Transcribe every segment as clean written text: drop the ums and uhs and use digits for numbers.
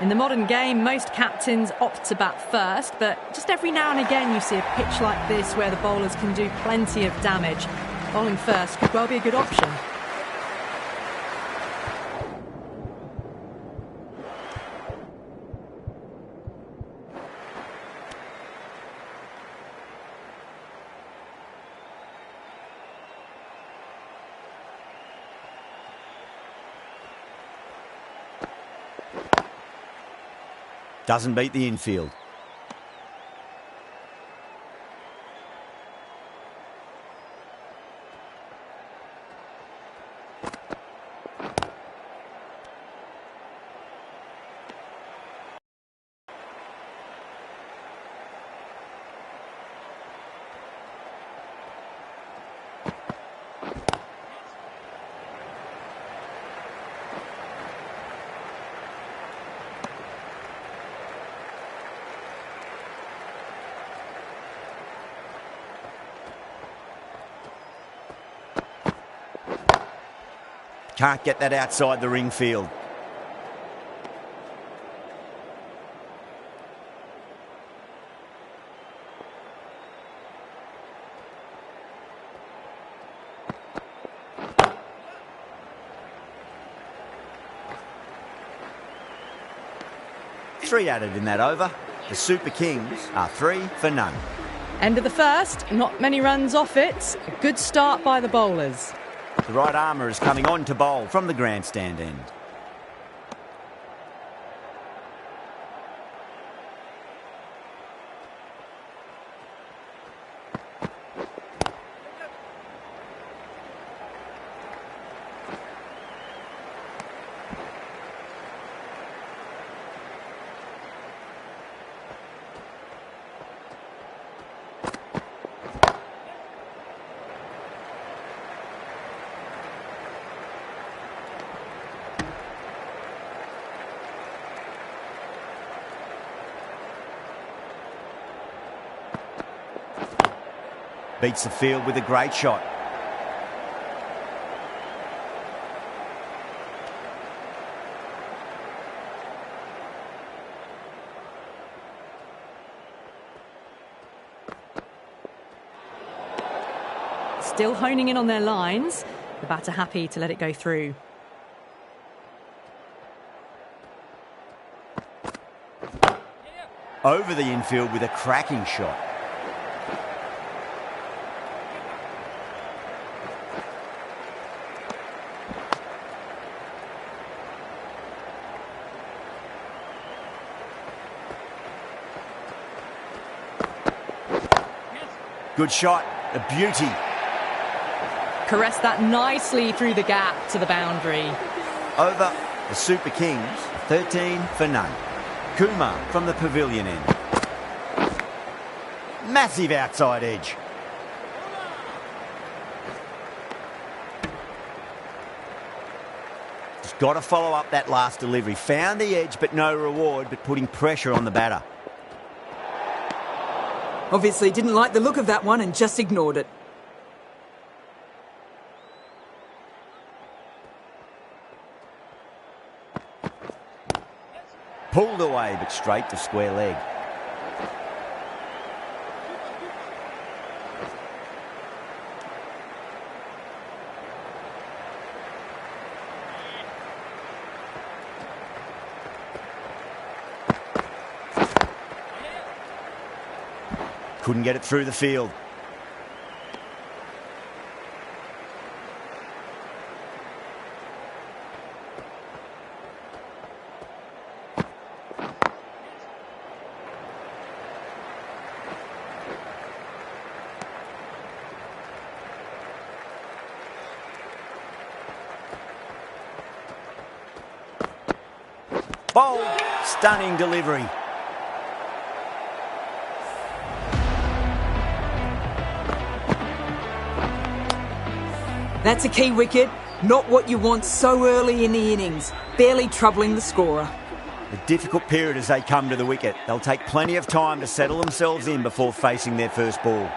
In the modern game, most captains opt to bat first, but just every now and again you see a pitch like this where the bowlers can do plenty of damage. Bowling first could well be a good option. Doesn't beat the infield. Can't get that outside the ring field. Three added in that over. The Super Kings are 3 for none. End of the first, not many runs off it. A good start by the bowlers. The right armour is coming on to bowl from the grandstand end. Beats the field with a great shot. Still honing in on their lines. The batter happy to let it go through. Over the infield with a cracking shot. Good shot, a beauty. Caressed that nicely through the gap to the boundary. Over, the Super Kings, 13 for none. Kumar from the pavilion end. Massive outside edge. Just got to follow up that last delivery. Found the edge, but no reward, but putting pressure on the batter. Obviously didn't like the look of that one and just ignored it. Pulled away, but straight to square leg. Couldn't get it through the field. Bold, stunning delivery. That's a key wicket, not what you want so early in the innings, barely troubling the scorer. A difficult period as they come to the wicket. They'll take plenty of time to settle themselves in before facing their first ball.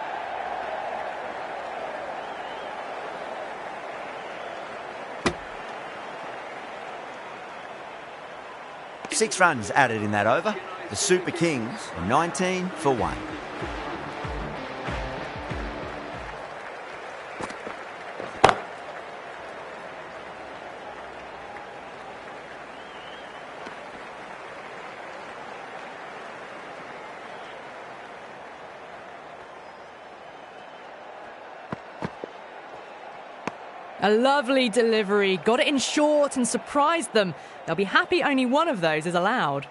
6 runs added in that over. The Super Kings are 19 for 1. A lovely delivery, got it in short and surprised them. They'll be happy only one of those is allowed.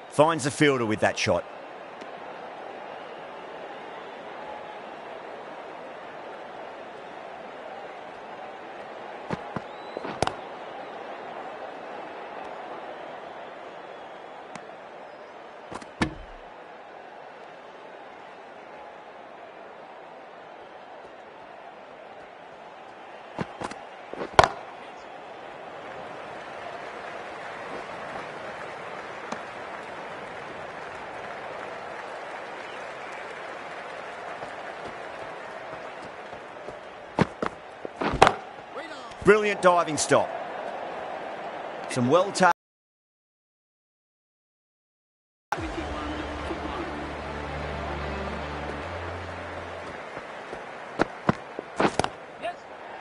Finds the fielder with that shot. Brilliant diving stop. Some well-taken.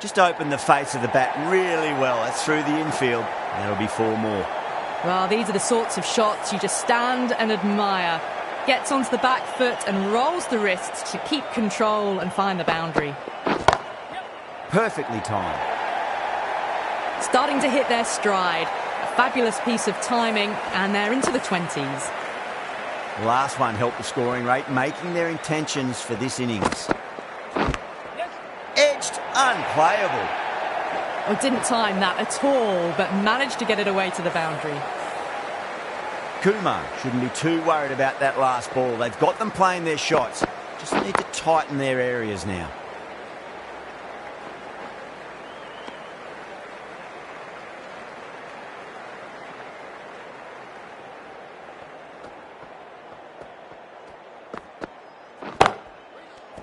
Just opened the face of the bat really well. That's through the infield. That'll be 4 more. Well, these are the sorts of shots you just stand and admire. Gets onto the back foot and rolls the wrists to keep control and find the boundary. Perfectly timed. Starting to hit their stride. A fabulous piece of timing, and they're into the 20s. Last one helped the scoring rate, making their intentions for this innings. Edged, unplayable. Well, didn't time that at all, but managed to get it away to the boundary. Kumar shouldn't be too worried about that last ball. They've got them playing their shots. Just need to tighten their areas now.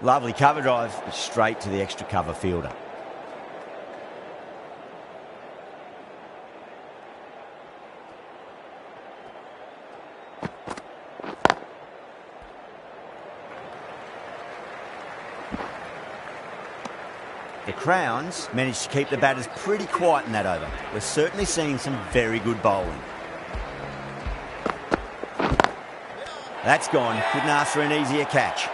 Lovely cover drive, straight to the extra cover fielder. The Crowns managed to keep the batters pretty quiet in that over. We're certainly seeing some very good bowling. That's gone. Couldn't ask for an easier catch.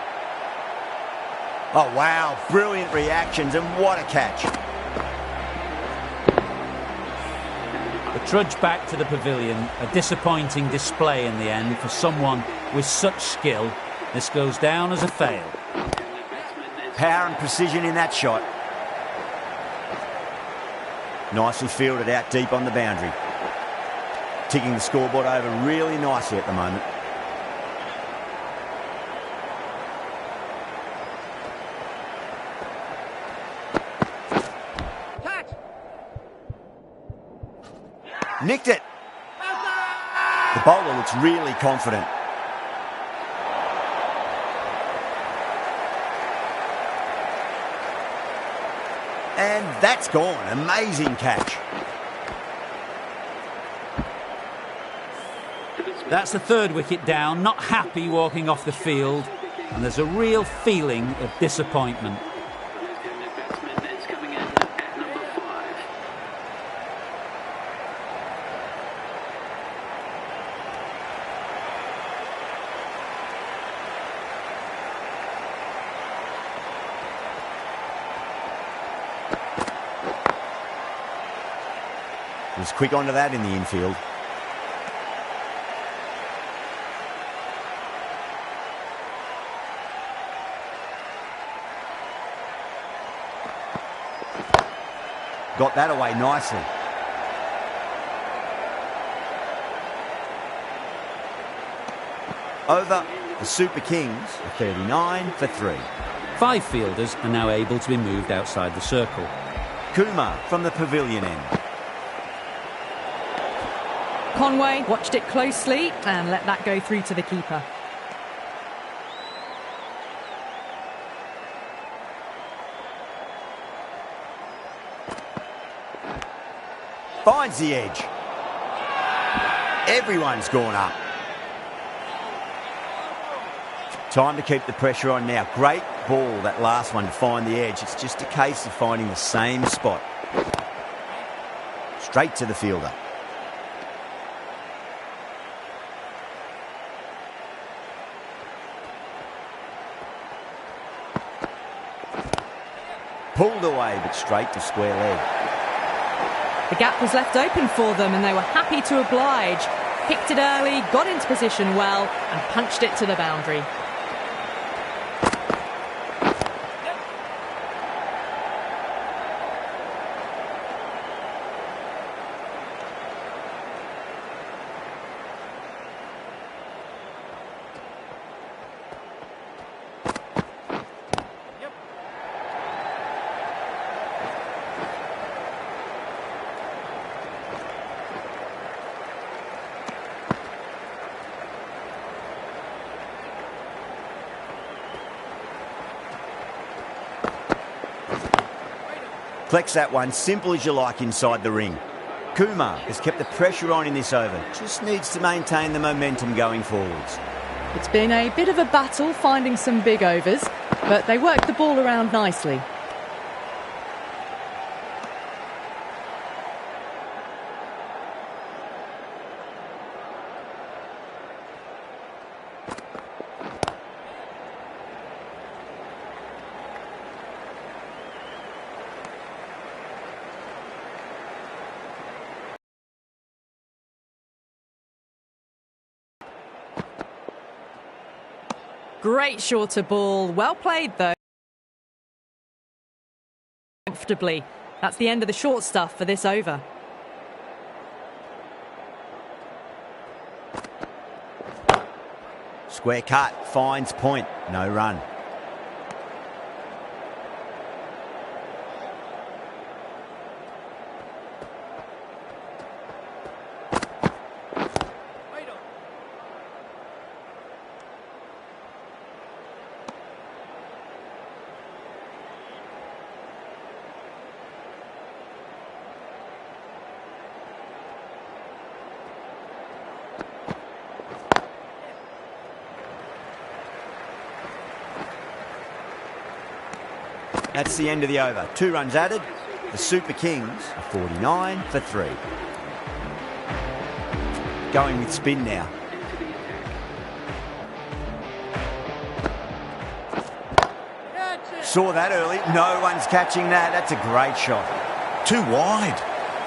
Oh, wow. Brilliant reactions, and what a catch. The trudge back to the pavilion, a disappointing display in the end for someone with such skill. This goes down as a fail. Power and precision in that shot. Nicely fielded out deep on the boundary. Ticking the scoreboard over really nicely at the moment. Nicked it. The bowler looks really confident. And that's gone. Amazing catch. That's the 3rd wicket down. Not happy walking off the field. And there's a real feeling of disappointment. Was quick onto that in the infield. Got that away nicely. Over, the Super Kings are 39 for 3. 5 fielders are now able to be moved outside the circle. Kumar from the pavilion end. Conway watched it closely and let that go through to the keeper. Finds the edge. Everyone's gone up. Time to keep the pressure on now. Great ball, that last one, to find the edge. It's just a case of finding the same spot. Straight to the fielder. Pulled away, but straight to square leg. The gap was left open for them and they were happy to oblige. Picked it early, got into position well and punched it to the boundary. Flex that one, simple as you like inside the ring. Kumar has kept the pressure on in this over. Just needs to maintain the momentum going forwards. It's been a bit of a battle finding some big overs, but they worked the ball around nicely. Great shorter ball. Well played, though. Comfortably. That's the end of the short stuff for this over. Square cut, finds point, no run. That's the end of the over. 2 runs added. The Super Kings are 49 for 3. Going with spin now. Saw that early. No one's catching that. That's a great shot. Too wide.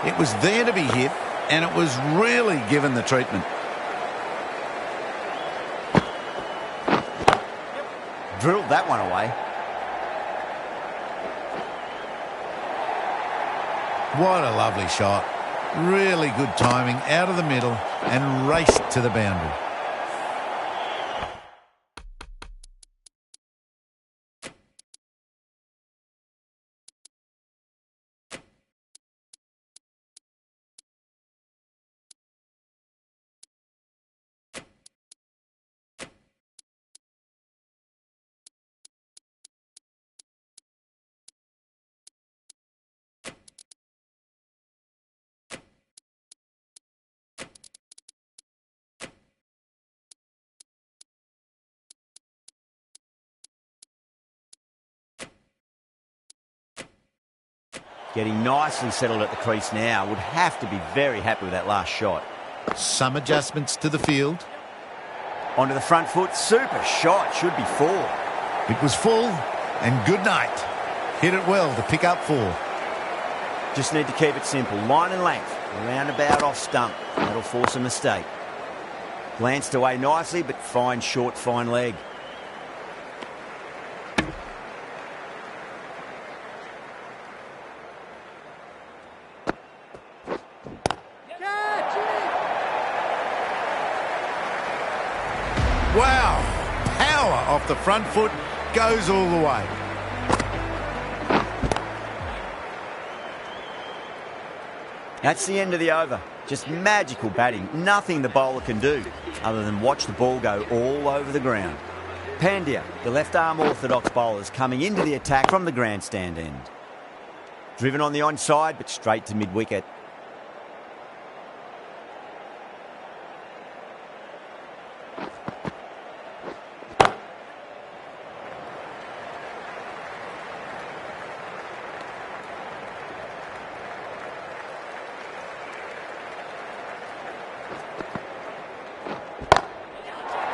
It was there to be hit, and it was really given the treatment. Drilled that one away. What a lovely shot. Really good timing out of the middle and raced to the boundary. Getting nicely settled at the crease now. Would have to be very happy with that last shot. Some adjustments to the field. Onto the front foot. Super shot. Should be 4. It was full and good night. Hit it well to pick up 4. Just need to keep it simple. Line and length. Roundabout off stump. That'll force a mistake. Glanced away nicely, but fine short, fine leg. Wow, power off the front foot, goes all the way. That's the end of the over. Just magical batting. Nothing the bowler can do other than watch the ball go all over the ground. Pandya, the left-arm orthodox bowler, is coming into the attack from the grandstand end. Driven on the onside, but straight to mid-wicket.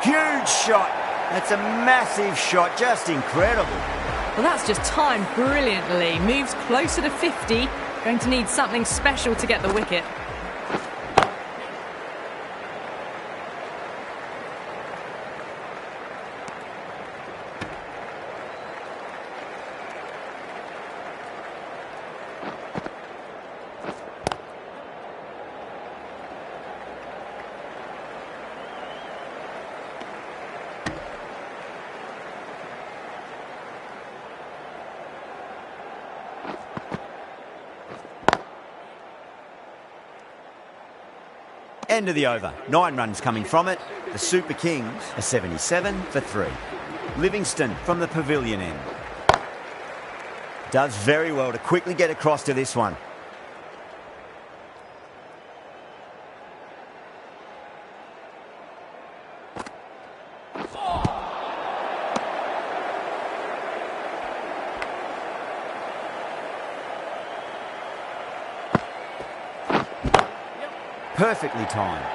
Huge shot. That's a massive shot, just incredible. Well, that's just timed brilliantly. Moves closer to 50. Going to need something special to get the wicket. End of the over. 9 runs coming from it. The Super Kings are 77 for 3. Livingston from the pavilion end. Does very well to quickly get across to this one. Perfectly timed.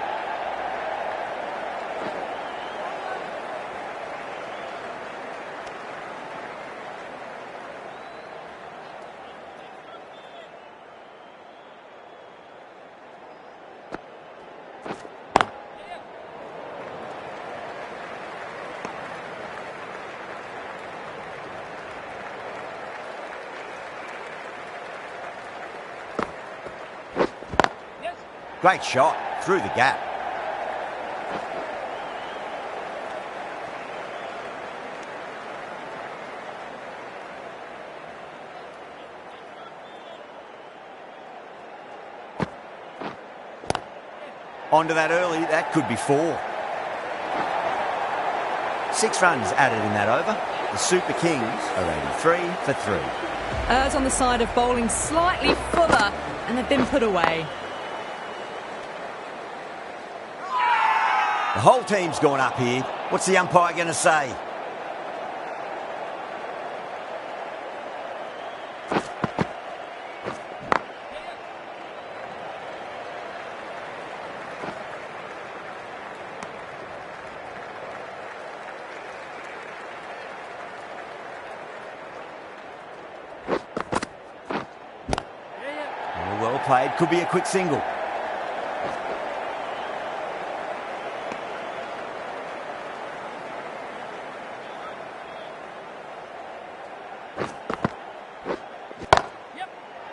Great shot through the gap. Onto that early, that could be 4. 6 runs added in that over. The Super Kings are 83 for 3. Errs on the side of bowling slightly fuller, and they've been put away. The whole team's gone up here. What's the umpire going to say? Oh, well played. Could be a quick single.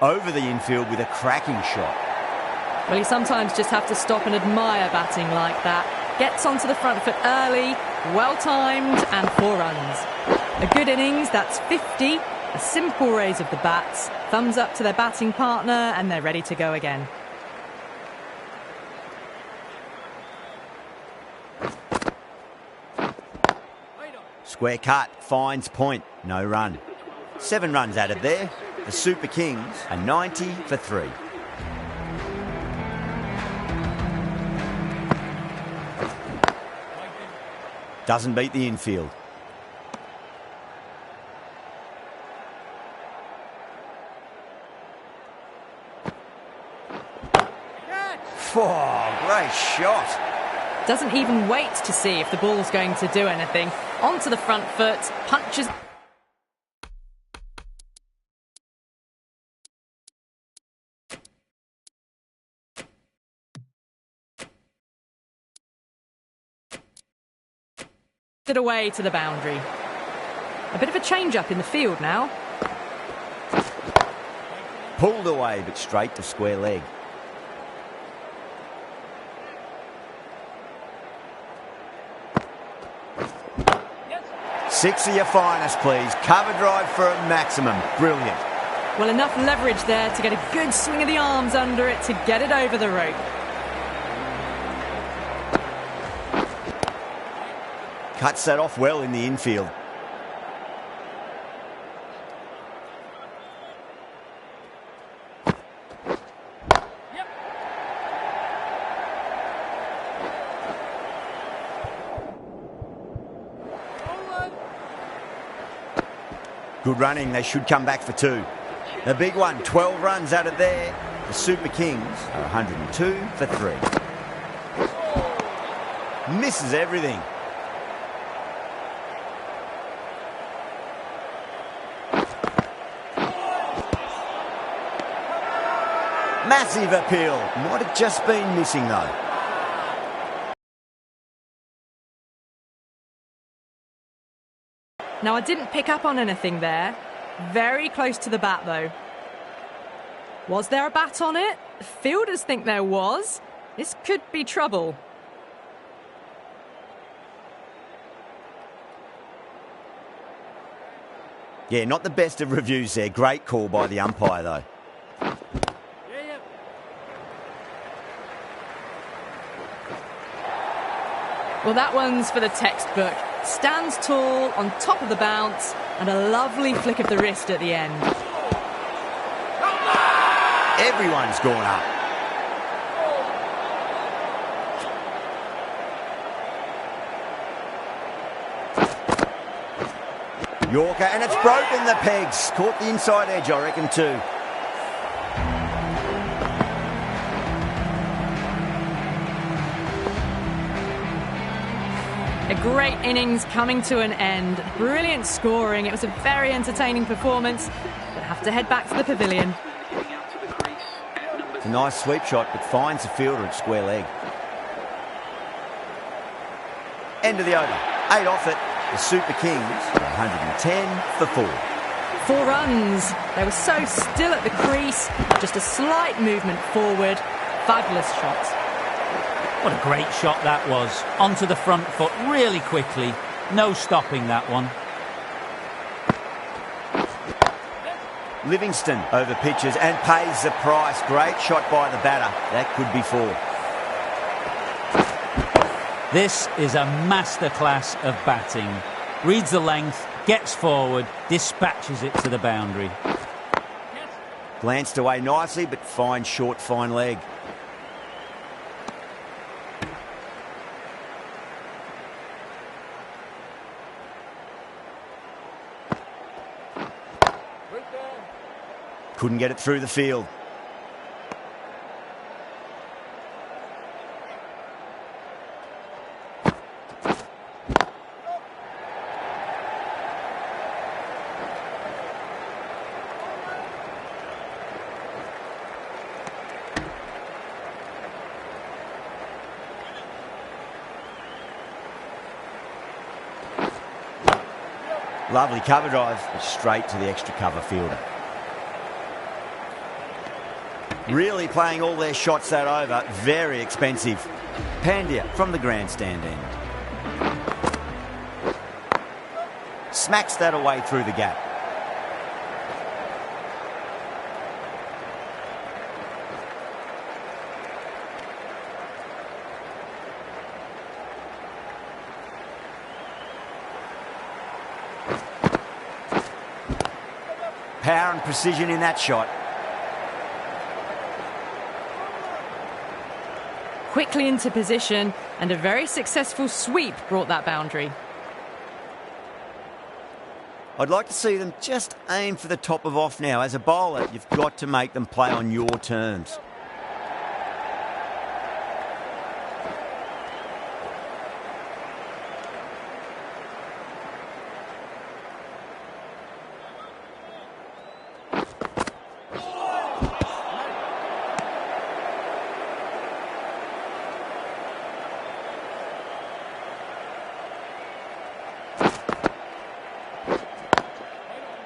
Over the infield with a cracking shot. Well, you sometimes just have to stop and admire batting like that. Gets onto the front foot early, well-timed, and 4 runs. A good innings, that's 50. A simple raise of the bats. Thumbs up to their batting partner, and they're ready to go again. Square cut, finds point, no run. 7 runs added there. The Super Kings are 90 for 3. Doesn't beat the infield. Oh, great shot. Doesn't even wait to see if the ball's going to do anything. Onto the front foot, punches... it away to the boundary. A bit of a change-up in the field now. Pulled away, but straight to square leg. Six of your finest, please. Cover drive for a maximum. Brilliant. Well, enough leverage there to get a good swing of the arms under it to get it over the rope. Cuts that off well in the infield. Good running, they should come back for 2. The big one, 12 runs out of there. The Super Kings are 102 for 3. Misses everything. Massive appeal. Might have just been missing though. Now, I didn't pick up on anything there. Very close to the bat, though. Was there a bat on it? The fielders think there was. This could be trouble. Yeah, not the best of reviews there. Great call by the umpire, though. Well, that one's for the textbook. Stands tall, on top of the bounce, and a lovely flick of the wrist at the end. Everyone's gone up. Yorker, and it's broken the pegs. Caught the inside edge, I reckon, too. A great innings coming to an end. Brilliant scoring. It was a very entertaining performance, but have to head back to the pavilion. It's a nice sweep shot, but finds the fielder at square leg. End of the over. 8 off it. The Super Kings are 110 for 4. 4 runs. They were so still at the crease. Just a slight movement forward. Fabulous shot. What a great shot that was. Onto the front foot really quickly. No stopping that one. Livingston over pitches and pays the price. Great shot by the batter. That could be 4. This is a masterclass of batting. Reads the length, gets forward, dispatches it to the boundary. Glanced away nicely, but fine short, fine leg. Couldn't get it through the field. Lovely cover drive, straight to the extra cover fielder. Really playing all their shots that over. Very expensive. Pandya from the grandstand end. Smacks that away through the gap. Power and precision in that shot. Quickly into position, and a very successful sweep brought that boundary. I'd like to see them just aim for the top of off now. As a bowler, you've got to make them play on your terms.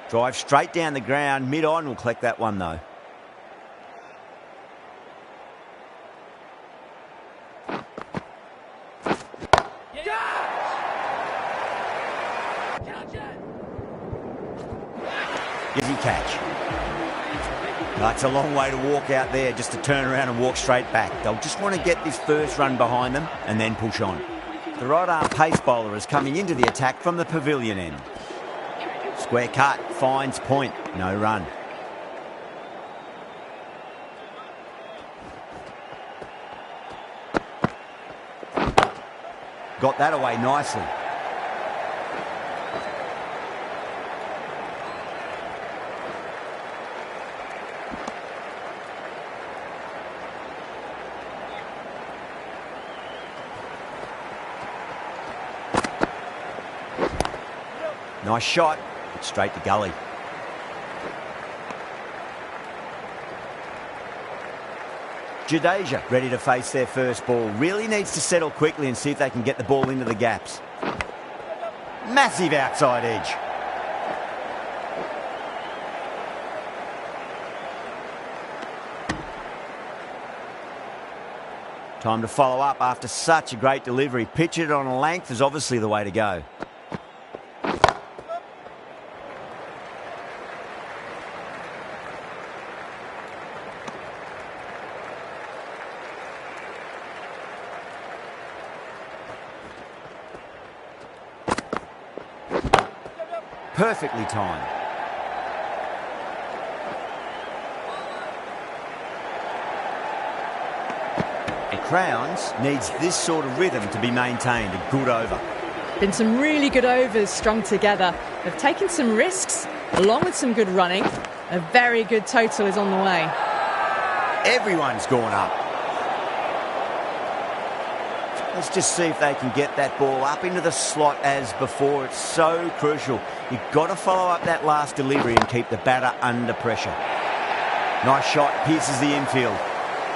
Drive straight down the ground. Mid-on will collect that one, though. Easy catch. That's a long way to walk out there just to turn around and walk straight back. They'll just want to get this first run behind them and then push on. The right-arm pace bowler is coming into the attack from the pavilion end. Square cut, finds point, no run. Got that away nicely. Nice shot. Straight to gully. Jadeja ready to face their first ball. Really needs to settle quickly and see if they can get the ball into the gaps. Massive outside edge. Time to follow up after such a great delivery. Pitch it on a length is obviously the way to go. Perfectly timed. And Crowns needs this sort of rhythm to be maintained. A good over. Been some really good overs strung together. They've taken some risks, along with some good running. A very good total is on the way. Everyone's gone up. Let's just see if they can get that ball up into the slot as before. It's so crucial. You've got to follow up that last delivery and keep the batter under pressure. Nice shot, pierces the infield.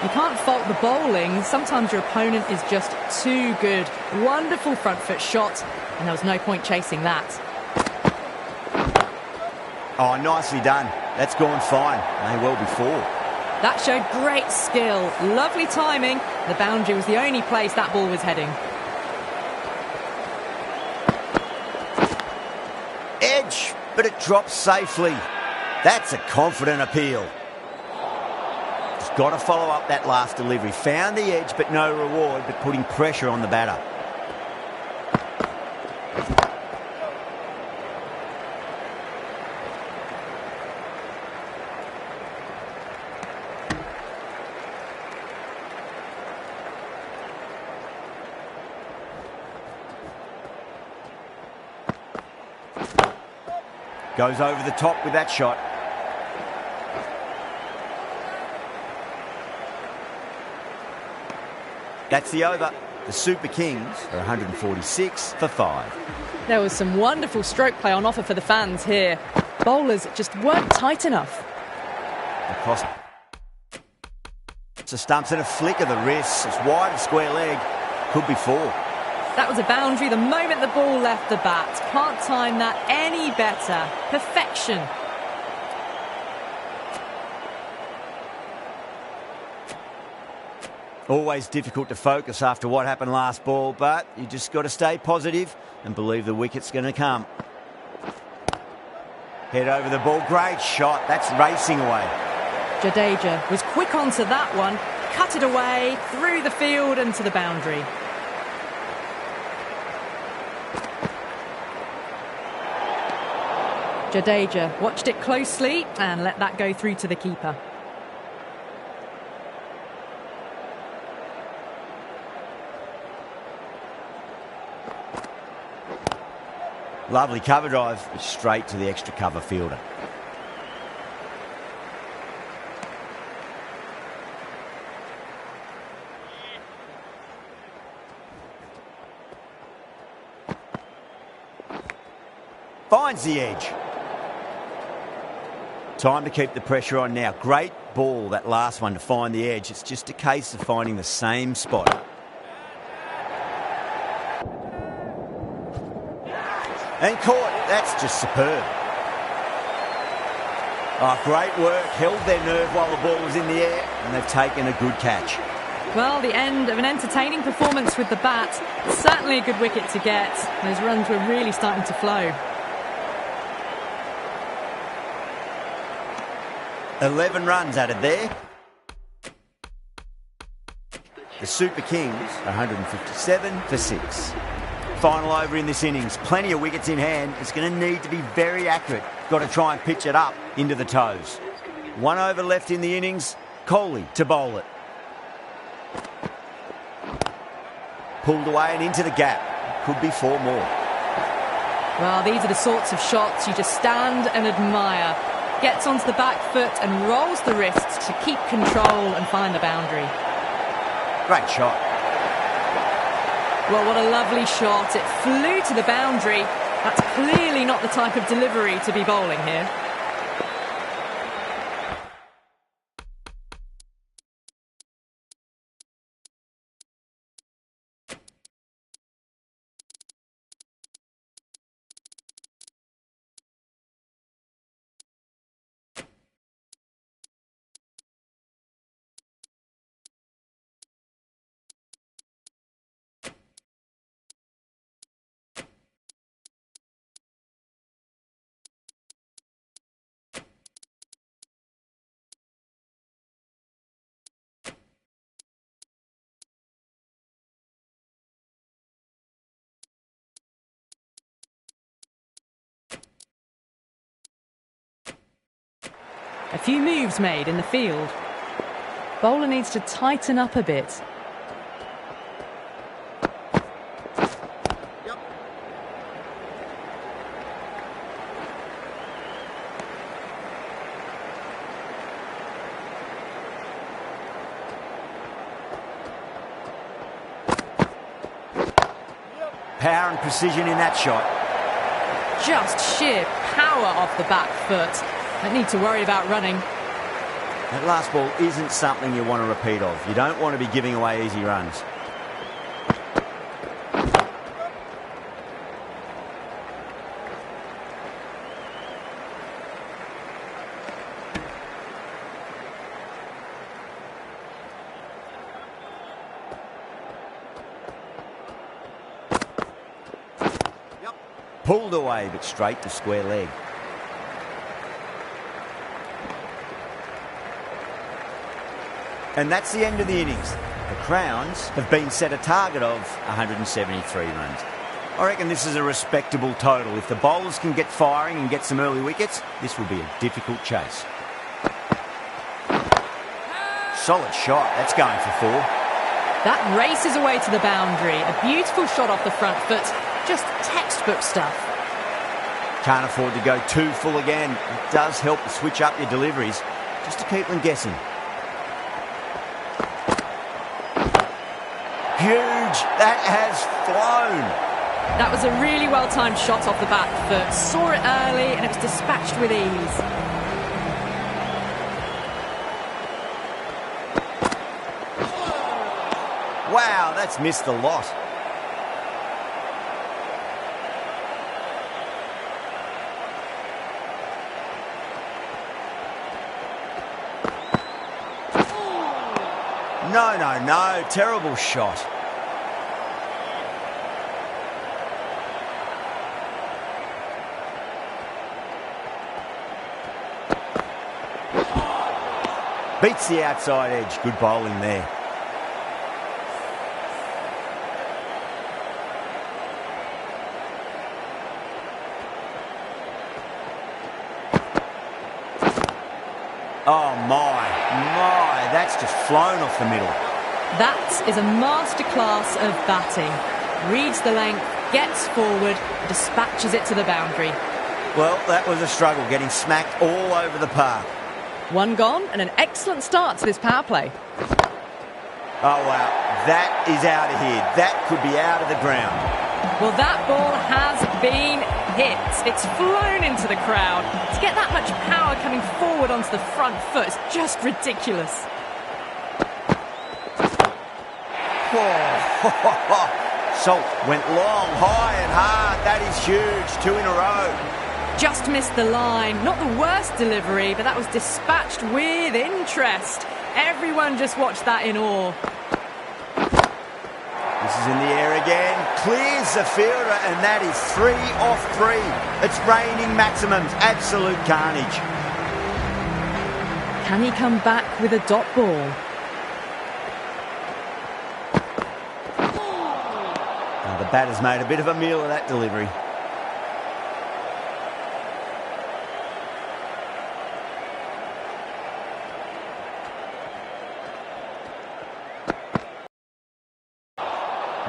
You can't fault the bowling. Sometimes your opponent is just too good. Wonderful front foot shot, and there was no point chasing that. Oh, nicely done. That's gone fine. May well be four. That showed great skill. Lovely timing. The boundary was the only place that ball was heading. Edge, but it drops safely. That's a confident appeal. Just got to follow up that last delivery. Found the edge, but no reward, but putting pressure on the batter. Goes over the top with that shot. That's the over. The Super Kings are 146 for 5. There was some wonderful stroke play on offer for the fans here. Bowlers just weren't tight enough. Across the stumps and a flick of the wrist. It's wide of square leg. Could be 4. That was a boundary the moment the ball left the bat. Can't time that any better. Perfection. Always difficult to focus after what happened last ball, but you just got to stay positive and believe the wicket's going to come. Head over the ball. Great shot. That's racing away. Jadeja was quick onto that one. Cut it away, through the field and to the boundary. Jadeja watched it closely and let that go through to the keeper. Lovely cover drive, straight to the extra cover fielder. Finds the edge. Time to keep the pressure on now. Great ball, that last one, to find the edge. It's just a case of finding the same spot. And caught. That's just superb. Oh, great work. Held their nerve while the ball was in the air, and they've taken a good catch. Well, the end of an entertaining performance with the bat. Certainly a good wicket to get. Those runs were really starting to flow. 11 runs added there. The Super Kings, 157 for 6. Final over in this innings. Plenty of wickets in hand. It's going to need to be very accurate. Got to try and pitch it up into the toes. 1 over left in the innings. Holi to bowl it. Pulled away and into the gap. Could be 4 more. Well, these are the sorts of shots you just stand and admire. Gets onto the back foot and rolls the wrists to keep control and find the boundary. Great shot. Well, what a lovely shot. It flew to the boundary. That's clearly not the type of delivery to be bowling here. A few moves made in the field. Bowler needs to tighten up a bit. Power and precision in that shot. Just sheer power off the back foot. Don't need to worry about running. That last ball isn't something you want to repeat of. You don't want to be giving away easy runs. Pulled away, but straight to square leg. And that's the end of the innings. The Crowns have been set a target of 173 runs. I reckon this is a respectable total. If the bowlers can get firing and get some early wickets, this will be a difficult chase. Solid shot. That's going for 4. That races away to the boundary. A beautiful shot off the front foot. Just textbook stuff. Can't afford to go too full again. It does help to switch up your deliveries, just to keep them guessing. Huge! That has flown! That was a really well-timed shot off the back foot. Saw it early and it was dispatched with ease. Wow, that's missed a lot. No. Terrible shot. Beats the outside edge. Good bowling there. Oh my, that's just flown off the middle. That is a masterclass of batting. Reads the length, gets forward, dispatches it to the boundary. Well, that was a struggle, getting smacked all over the park. One gone and an excellent start to this power play. Oh wow, that is out of here. That could be out of the ground. Well, that ball has been hit. It's flown into the crowd. To get that much power coming forward onto the front foot is just ridiculous. Salt went long, high and hard. That is huge. 2 in a row. Just missed the line. Not the worst delivery, but that was dispatched with interest. Everyone just watched that in awe. This is in the air again. Clears the fielder, and that is 3 off 3. It's raining maximums. Absolute carnage. Can he come back with a dot ball? The batter's made a bit of a meal of that delivery.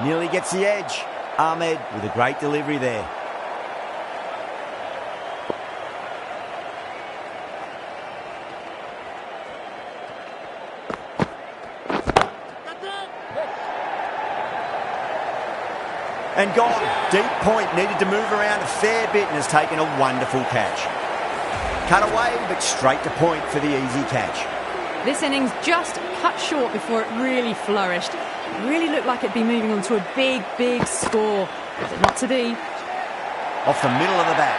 Nearly gets the edge. Ahmed with a great delivery there. And gone. Deep point. Needed to move around a fair bit and has taken a wonderful catch. Cut away, but straight to point for the easy catch. This innings just cut short before it really flourished. It really looked like it'd be moving on to a big, big score. But not to be. Off the middle of the bat.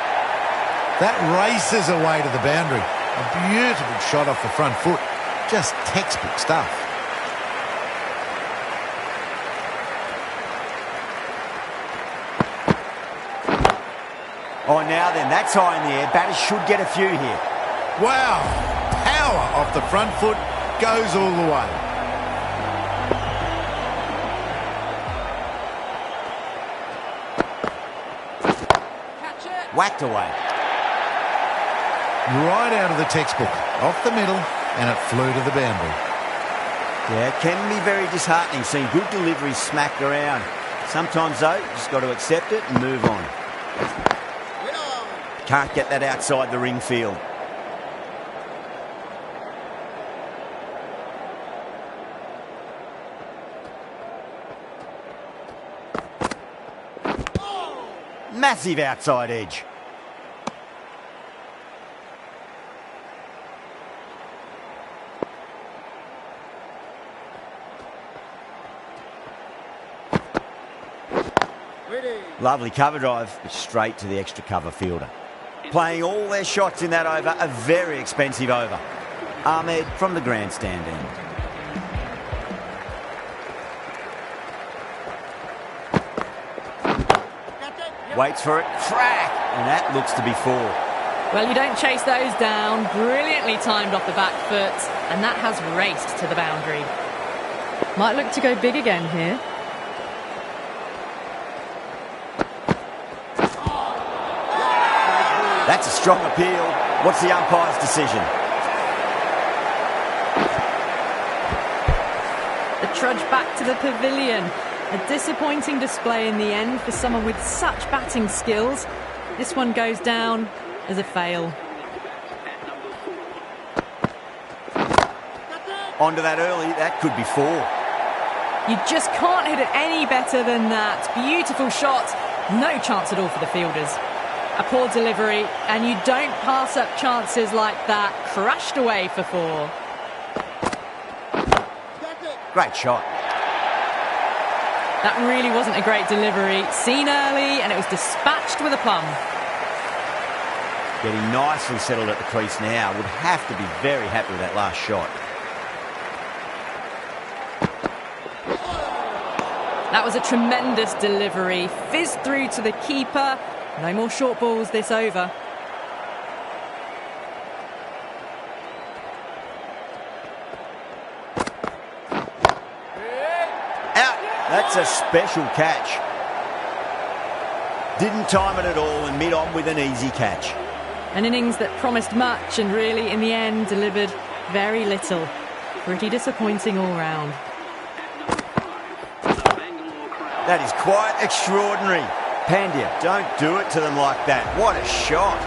That races away to the boundary. A beautiful shot off the front foot. Just textbook stuff. Oh, now then, that's high in the air. Batters should get a few here. Wow! Power off the front foot, goes all the way. Whacked away. Right out of the textbook. Off the middle, and it flew to the boundary. Yeah, it can be very disheartening seeing good deliveries smacked around. Sometimes, though, you just got to accept it and move on. Can't get that outside the ring field. Massive outside edge. Lovely cover drive, straight to the extra cover fielder. Playing all their shots in that over, a very expensive over. Ahmed from the grandstand end. Waits for it, crack, and that looks to be 4. Well, you don't chase those down. Brilliantly timed off the back foot, and that has raced to the boundary. Might look to go big again here. That's a strong appeal. What's the umpire's decision? The trudge back to the pavilion. A disappointing display in the end for someone with such batting skills. This one goes down as a fail. Onto that early, that could be 4. You just can't hit it any better than that. Beautiful shot. No chance at all for the fielders. A poor delivery, and you don't pass up chances like that. Crushed away for 4. Great shot. That really wasn't a great delivery. Seen early, and it was dispatched with a plum. Getting nicely settled at the crease now. Would have to be very happy with that last shot. That was a tremendous delivery. Fizzed through to the keeper. No more short balls this over. Out. That's a special catch. Didn't time it at all and mid-on with an easy catch. An innings that promised much and really, in the end, delivered very little. Pretty disappointing all round. That is quite extraordinary. Pandya, don't do it to them like that. What a shot.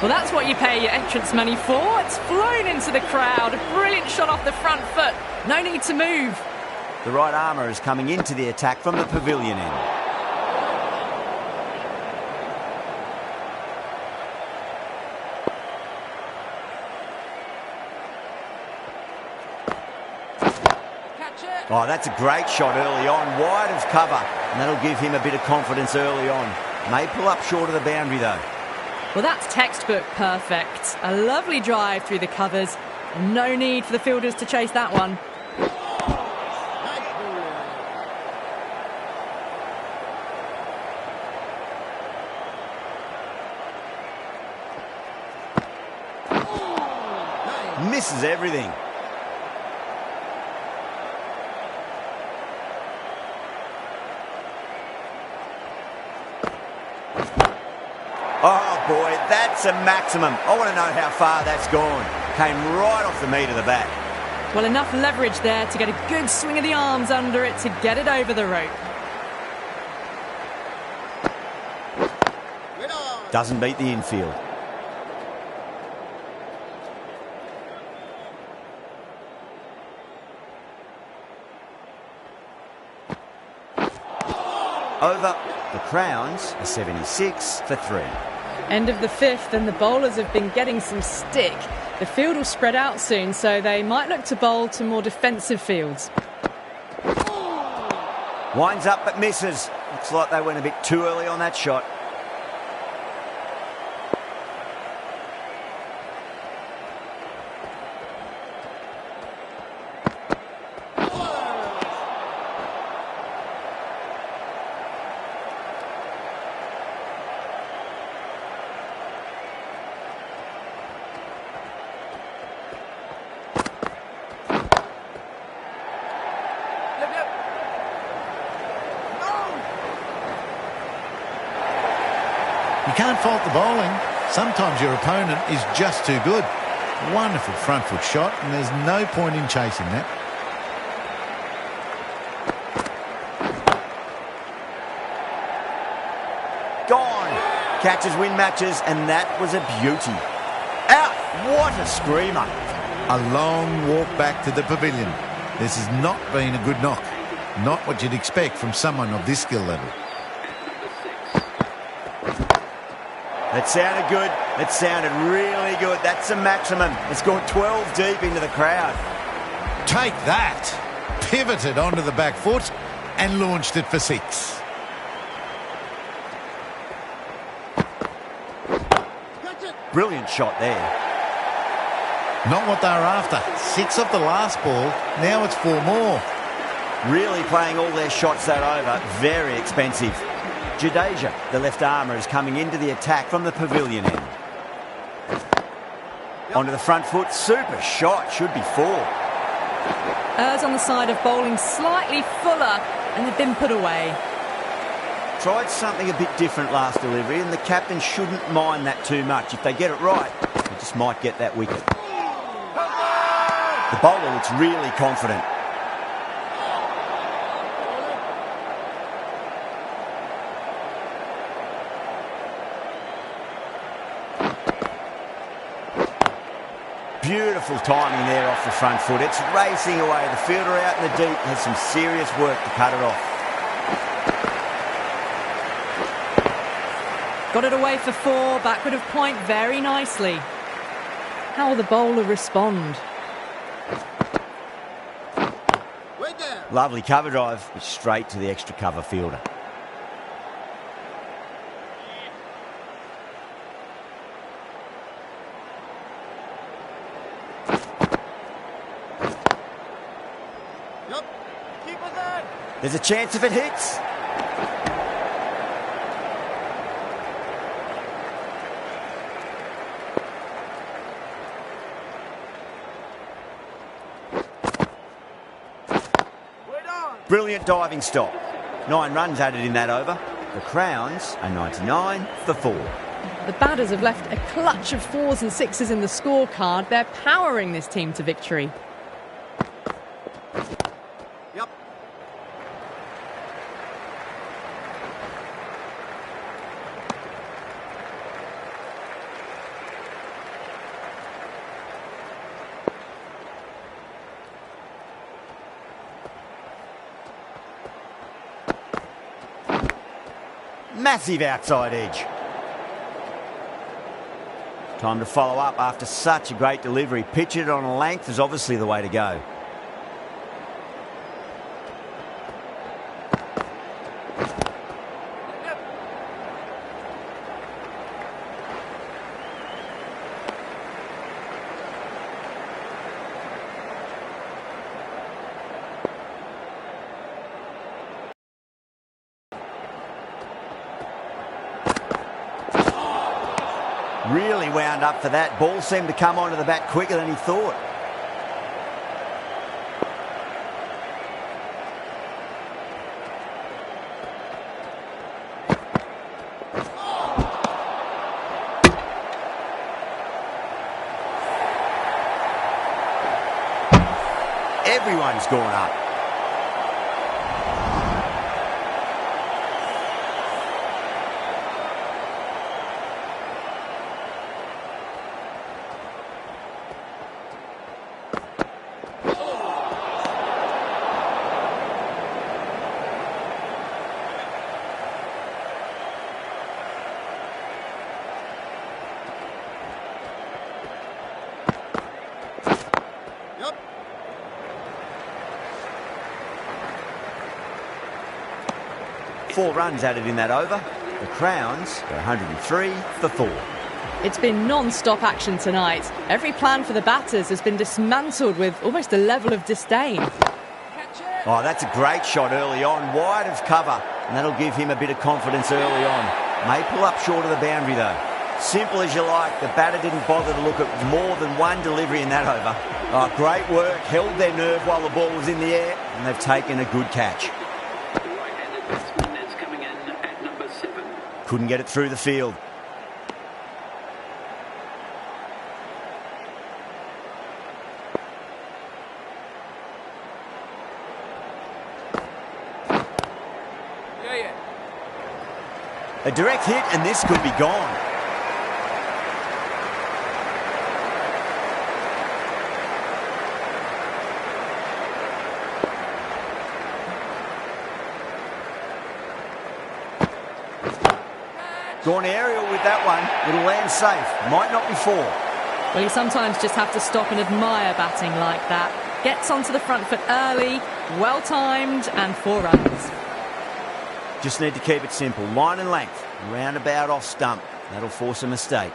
Well, that's what you pay your entrance money for. It's flown into the crowd. A brilliant shot off the front foot. No need to move. The right armour is coming into the attack from the pavilion end. Oh, that's a great shot early on, wide of cover, and that'll give him a bit of confidence early on. May pull up short of the boundary though. Well, that's textbook perfect. A lovely drive through the covers. No need for the fielders to chase that one. Misses everything. Oh boy, that's a maximum. I want to know how far that's gone. Came right off the meat of the bat. Well, enough leverage there to get a good swing of the arms under it to get it over the rope. Doesn't beat the infield. Over. The Crowns are 76 for 3. End of the 5th, and the bowlers have been getting some stick. The field will spread out soon, so they might look to bowl to more defensive fields. Winds up but misses. Looks like they went a bit too early on that shot. You can't fault the bowling. Sometimes your opponent is just too good. Wonderful front foot shot, and there's no point in chasing that. Gone. Catches win matches, and that was a beauty. Out. What a screamer. A long walk back to the pavilion. This has not been a good knock. Not what you'd expect from someone of this skill level. That sounded good. That sounded really good. That's the maximum. It's gone 12 deep into the crowd. Take that. Pivoted onto the back foot and launched it for 6. Brilliant shot there. Not what they were after. 6 off the last ball. Now it's 4 more. Really playing all their shots that over. Very expensive. Jadeja, the left armour, is coming into the attack from the pavilion end. Onto the front foot. Super shot. Should be 4. Errs on the side of bowling slightly fuller, and they've been put away. Tried something a bit different last delivery, and the captain shouldn't mind that too much. If they get it right, they just might get that wicket. The bowler looks really confident. Beautiful timing there off the front foot. It's racing away. The fielder out in the deep has some serious work to cut it off. Got it away for 4, backward of point very nicely. How will the bowler respond? Lovely cover drive, but straight to the extra cover fielder. There's a chance if it hits. Brilliant diving stop. 9 runs added in that over. The Crowns are 99 for 4. The batters have left a clutch of 4s and 6s in the scorecard. They're powering this team to victory. Massive outside edge. Time to follow up after such a great delivery. Pitch it on a length is obviously the way to go. Really wound up for that. Ball seemed to come onto the bat quicker than he thought. Everyone's gone up. Four runs added in that over. The Crowns are 103 for 4. It's been non-stop action tonight. Every plan for the batters has been dismantled with almost a level of disdain. Oh, that's a great shot early on, wide of cover, and that'll give him a bit of confidence early on. May pull up short of the boundary though. Simple as you like, the batter didn't bother to look at more than one delivery in that over. Oh, great work, held their nerve while the ball was in the air, and they've taken a good catch. Couldn't get it through the field. A direct hit and this could be gone. Gone aerial with that one. It'll land safe. Might not be four. Well, you sometimes just have to stop and admire batting like that. Gets onto the front foot early, well-timed, and 4 runs. Just need to keep it simple. Line and length. Roundabout off stump. That'll force a mistake.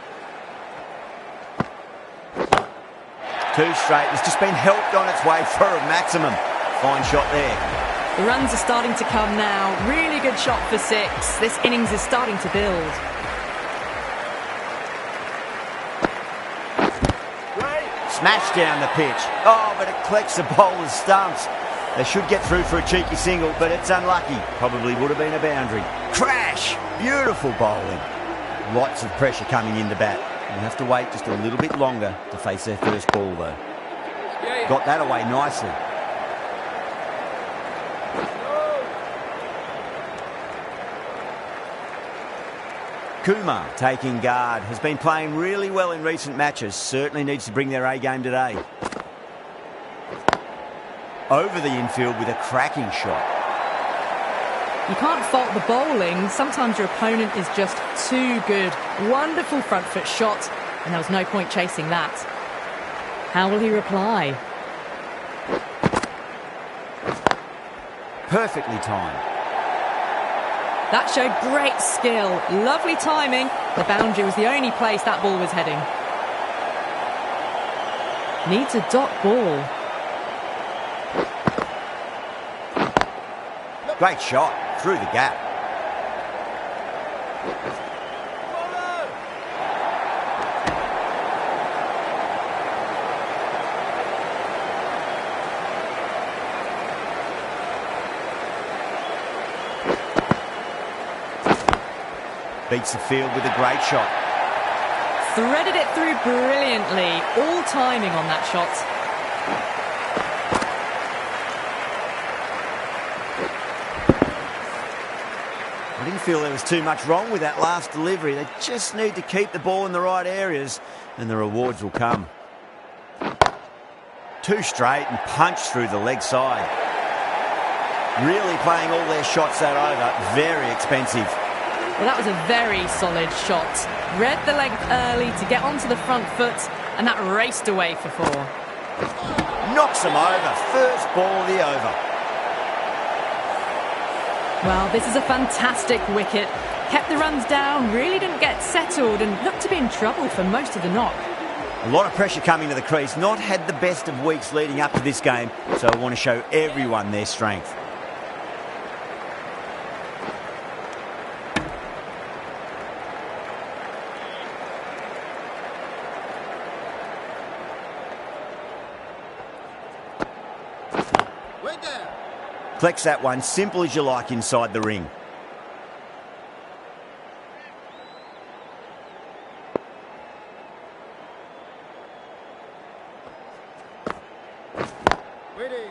2 straight. It's just been helped on its way for a maximum. Fine shot there. The runs are starting to come now. Really good shot for 6. This innings is starting to build. Smashed down the pitch. Oh, but it collects the bowler's stumps. They should get through for a cheeky single, but it's unlucky. Probably would have been a boundary. Crash! Beautiful bowling. Lots of pressure coming into bat. We'll have to wait just a little bit longer to face their first ball, though. Got that away nicely. Kumar taking guard. Has been playing really well in recent matches. Certainly needs to bring their A-game today. Over the infield with a cracking shot. You can't fault the bowling. Sometimes your opponent is just too good. Wonderful front foot shot, and there was no point chasing that. How will he reply? Perfectly timed. That showed great skill. Lovely timing. The boundary was the only place that ball was heading. Needs a dot ball. Great shot. Through the gap. Beats the field with a great shot. Threaded it through brilliantly. All timing on that shot. I didn't feel there was too much wrong with that last delivery. They just need to keep the ball in the right areas and the rewards will come. 2 straight and punched through the leg side. Really playing all their shots that over. Very expensive. Well, that was a very solid shot. Read the length early to get onto the front foot, and that raced away for 4. Knocks them over. First ball of the over. Well, this is a fantastic wicket. Kept the runs down, really didn't get settled, and looked to be in trouble for most of the knock. A lot of pressure coming to the crease. Not had the best of weeks leading up to this game, so I want to show everyone their strength. Flex that one, simple as you like inside the ring. Ready.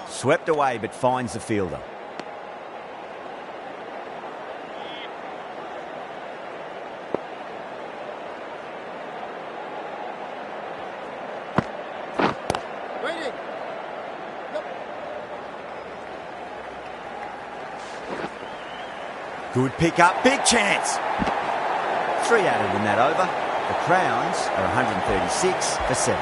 Swept away but finds the fielder. Good pick up, big chance. 3 added in that over. The Crowns are 136 for 7.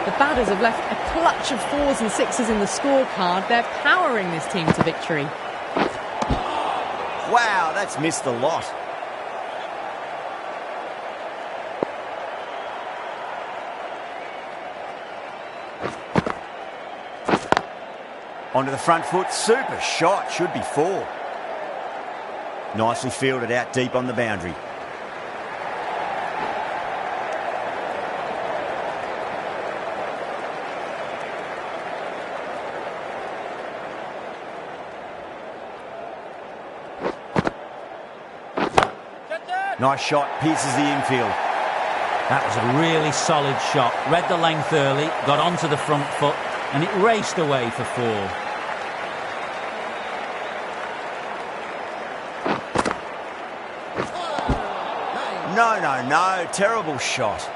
The batters have left a clutch of 4s and 6s in the scorecard. They're powering this team to victory. Wow, that's missed a lot. Onto the front foot, super shot, should be 4. Nicely fielded out deep on the boundary. Nice shot, pierces the infield. That was a really solid shot. Read the length early, got onto the front foot, and it raced away for 4. No. Terrible shot.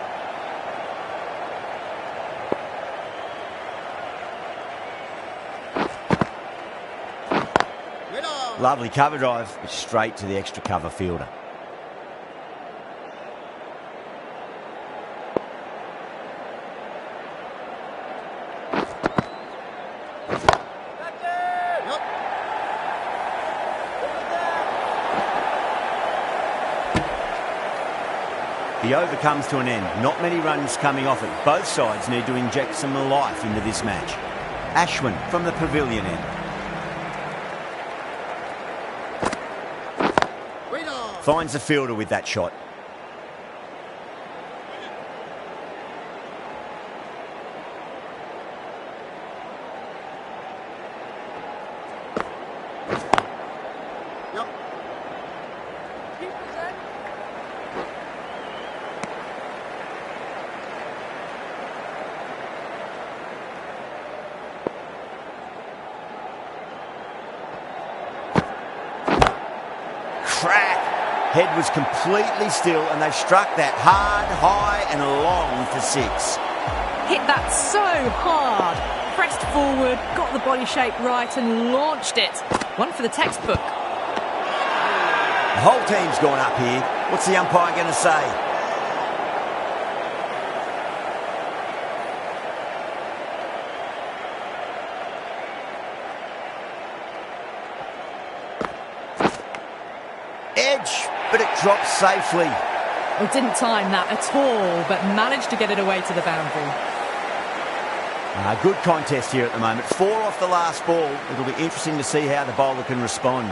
Lovely cover drive, straight to the extra cover fielder. The over comes to an end. Not many runs coming off it. Both sides need to inject some life into this match. Ashwin from the pavilion end. Finds the fielder with that shot. Crack! Head was completely still and they struck that hard, high and long for 6. Hit that so hard. Pressed forward, got the body shape right and launched it. One for the textbook. The whole team's gone up here. What's the umpire going to say? Edge, but it drops safely. Well, didn't time that at all, but managed to get it away to the boundary. Good contest here at the moment. 4 off the last ball. It'll be interesting to see how the bowler can respond.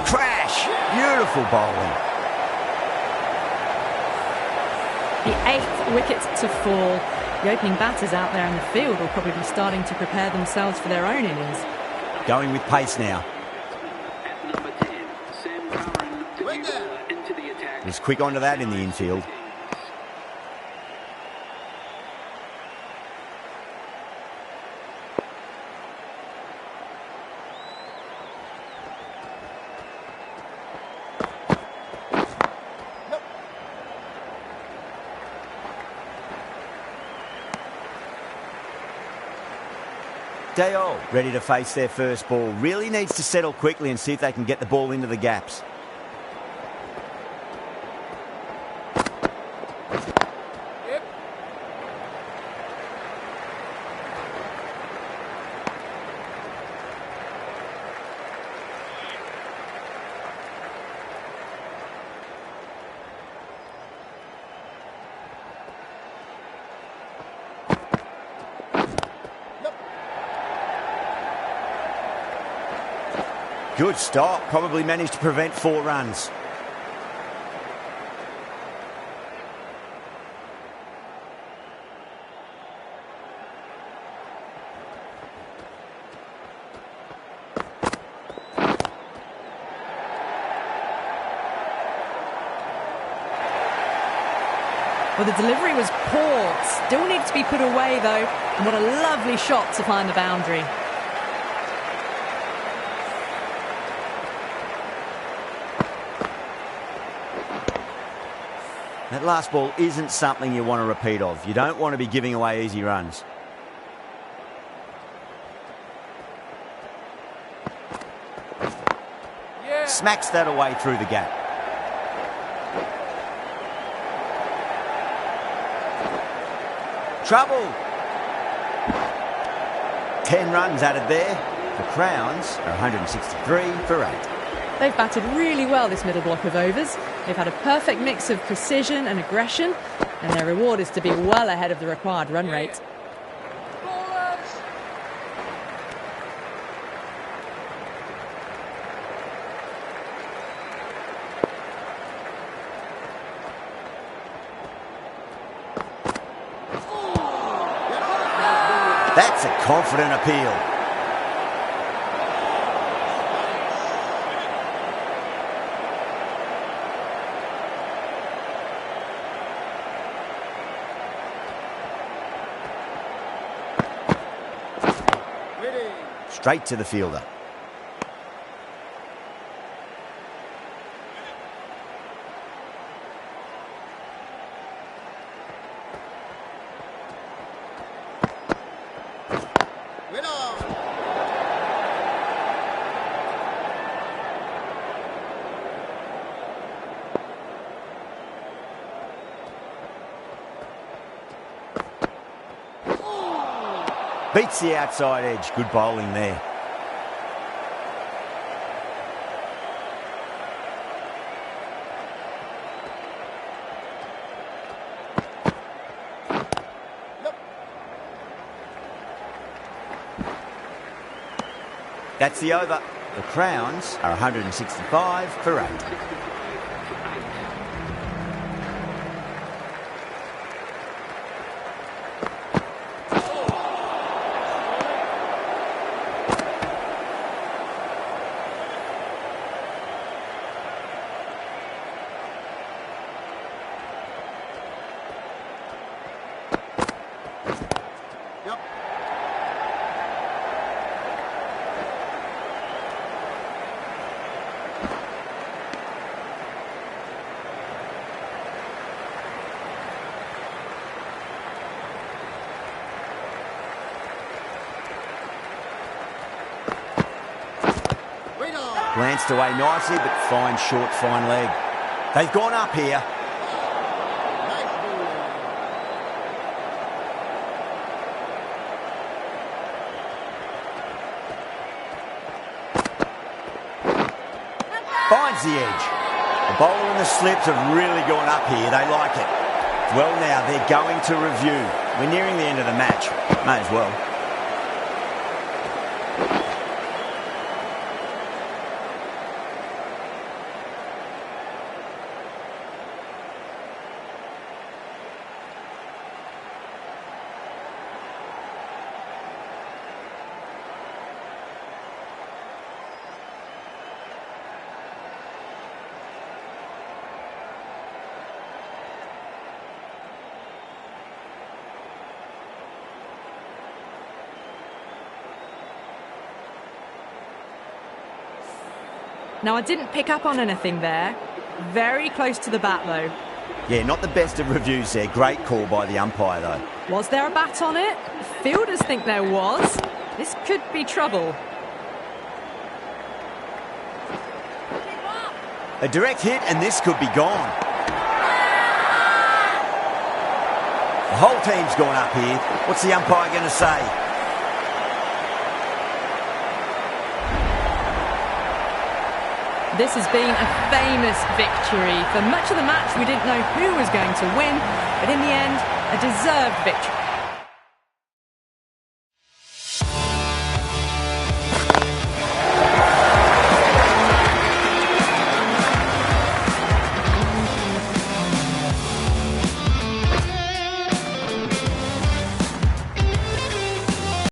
Crash! Beautiful bowling. The 8th wicket to fall. The opening batters out there in the field will probably be starting to prepare themselves for their own innings. Going with pace now. Was quick onto that in the infield. Dale, ready to face their first ball. Really needs to settle quickly and see if they can get the ball into the gaps. Good stop. Probably managed to prevent 4 runs. Well, the delivery was poor. Still needs to be put away, though. And what a lovely shot to find the boundary. That last ball isn't something you want to repeat of. You don't want to be giving away easy runs. Yeah. Smacks that away through the gap. Trouble. 10 runs added there. The Crowns are 163 for 8. They've batted really well this middle block of overs. They've had a perfect mix of precision and aggression, and their reward is to be well ahead of the required run rate. That's a confident appeal. straight to the fielder. Beats the outside edge. Good bowling there. That's the over. The Crowns are 165 for 8. Glanced away nicely, but fine short, fine leg. They've gone up here. Finds the edge. The bowler and the slips have really gone up here. They like it. Well, now they're going to review. We're nearing the end of the match. May as well. Now, I didn't pick up on anything there. Very close to the bat, though. Yeah, not the best of reviews there. Great call by the umpire, though. Was there a bat on it? Fielders think there was. This could be trouble. A direct hit, and this could be gone. The whole team's gone up here. What's the umpire going to say? This has been a famous victory. For much of the match, we didn't know who was going to win, but in the end, a deserved victory.